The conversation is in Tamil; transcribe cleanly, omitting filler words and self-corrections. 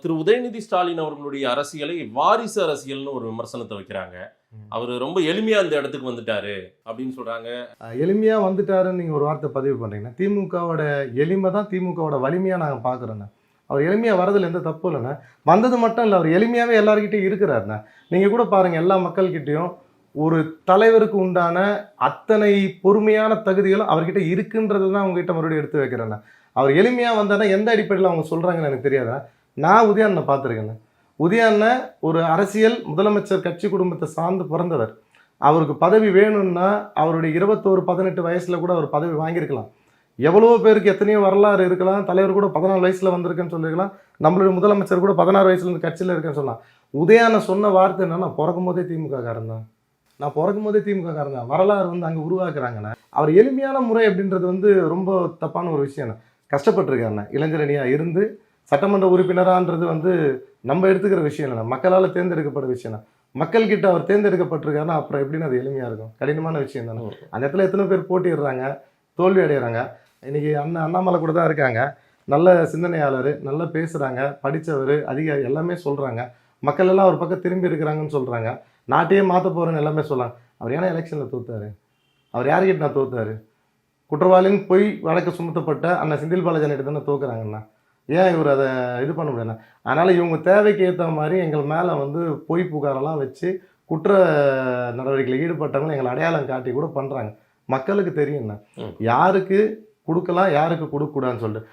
திரு உதயநிதி ஸ்டாலின் அவர்களுடைய அரசியலை வாரிசு அரசியல்னு ஒரு விமர்சனத்தை வைக்கிறாங்க. அவர் ரொம்ப எளிமையா இந்த இடத்துக்கு வந்துட்டாரு அப்படின்னு சொல்றாங்க. எளிமையா வந்துட்டாருன்னு நீங்க ஒரு வார்த்தை பதிவு பண்றீங்கன்னா, திமுகவோட எளிமை தான் திமுகவோட வலிமையா நாங்க பாக்குறோண்ணே. அவர் எளிமையா வரதுல எந்த தப்பு இல்லைண்ணே. வந்தது மட்டும் இல்லை, அவர் எளிமையாவே எல்லார்கிட்டையும் இருக்கிறாருண்ணே. நீங்க கூட பாருங்க, எல்லா மக்கள்கிட்டையும் ஒரு தலைவருக்கு உண்டான அத்தனை பொறுமையான தகுதிகளும் அவர்கிட்ட இருக்குன்றது தான் உங்ககிட்ட மறுபடியும் எடுத்து வைக்கிறேண்ணே. அவர் எளிமையா வந்தானா எந்த அடிப்படையில் அவங்க சொல்றாங்கன்னு எனக்கு தெரியாதா. நான் உதயண்ணனை பார்த்துருக்கேண்ணே. உதயண்ணன் ஒரு அரசியல் முதலமைச்சர் கட்சி குடும்பத்தை சார்ந்து பிறந்தவர். அவருக்கு பதவி வேணும்னா அவருடைய 21, 18 வயசுல கூட அவர் பதவி வாங்கியிருக்கலாம். எவ்வளவோ பேருக்கு எத்தனையோ வரலாறு இருக்கலாம். தலைவர் கூட 14 வயசுல வந்திருக்குன்னு சொல்லியிருக்கலாம். நம்மளுடைய முதலமைச்சர் கூட 16 வயசுல இருந்து கட்சியில் இருக்குன்னு சொல்லலாம். உதயண்ணன் சொன்ன வார்த்தை என்னன்னா, பிறக்கும் போதே திமுக காரன் தான், நான் பிறக்கும் போதே திமுக காரன் தான். வரலாறு அங்கே உருவாக்குறாங்கண்ணே. அவர் எளிமையான முறை அப்படின்றது ரொம்ப தப்பான ஒரு விஷயம். கஷ்டப்பட்டிருக்காருண்ணே. இளைஞரணியா இருந்து சட்டமன்ற உறுப்பினரான்றது நம்ம எடுத்துக்கிற விஷயம் இல்லைண்ணா, மக்களால் தேர்ந்தெடுக்கப்பட்ட விஷயம். மக்கள்கிட்ட அவர் தேர்ந்தெடுக்கப்பட்டிருக்காருன்னா அப்புறம் எப்படின்னு அது எளிமையா இருக்கும்? கடினமான விஷயம் தானே. அந்த இடத்துல எத்தனை பேர் போட்டிடுறாங்க, தோல்வி அடைகிறாங்க. இன்னைக்கு அண்ணாமலை கூட தான் இருக்காங்க. நல்ல சிந்தனையாளர், நல்லா பேசுகிறாங்க, படித்தவர், அதிகாரி, எல்லாமே சொல்கிறாங்க. மக்கள் எல்லாம் ஒரு பக்கம் திரும்பி இருக்கிறாங்கன்னு சொல்கிறாங்க. நாட்டையே மாற்ற போகிறேன்னு எல்லாமே சொல்கிறாங்க. அவர் ஏன்னா எலெக்ஷனில் தோத்தாரு? அவர் யாருக்கிட்ட நான் தோத்தாரு? குற்றவாளின்னு போய் வழக்கு சுமத்தப்பட்ட அண்ணன் செந்தில் பாலாஜி தானே தோக்குறாங்கண்ணா. ஏன் இவர் அதை இது பண்ண முடியல? அதனால் இவங்க தேவைக்கு ஏற்ற மாதிரி எங்கள் மேலே பொய் புகாரெல்லாம் வச்சு குற்ற நடவடிக்கையில் ஈடுபட்டவங்களை எங்களை அடையாளம் காட்டி கூட பண்ணுறாங்க. மக்களுக்கு தெரியும்ண்ணா யாருக்கு கொடுக்கலாம், யாருக்கு கொடுக்கக்கூடாதுன்னு சொல்லிட்டு.